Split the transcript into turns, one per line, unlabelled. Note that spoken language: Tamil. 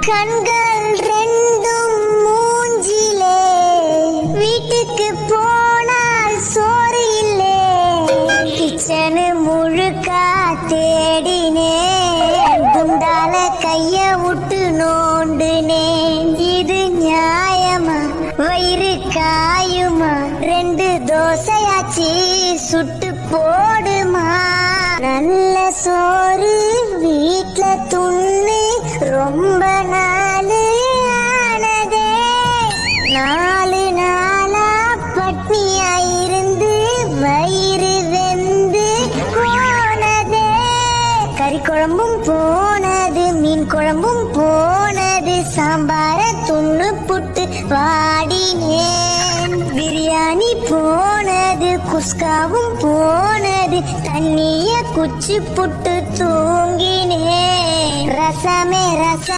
கண்கள் ரெண்டும் மூஞ்சிலே, வீட்டுக்கு போனால் சோறு இல்லே, கிச்சனு முழுக்கா தேடினேன், குண்டால கைய விட்டு நோண்டுனேன். இது நியாயமா? வயிறு காயுமா? 2 தோசையாச்சி சுட்டு போடுமா? நல்ல சோறு வீட்ல துண்ணு ரொம்ப நாளு ஆனதே. 4 நாளா பட்னியாயிருந்து வயிறு வெந்து போனதே. கறி குழம்பும் போனது, மீன் குழம்பும் போனது, சாம்பார துண்ணு புட்டு வாடினேன். பிரியாணி போனது, குஸ்காவும் போனது, தண்ணிய குச்சி புட்டு தூங்கினேன். ரசமே ரசம்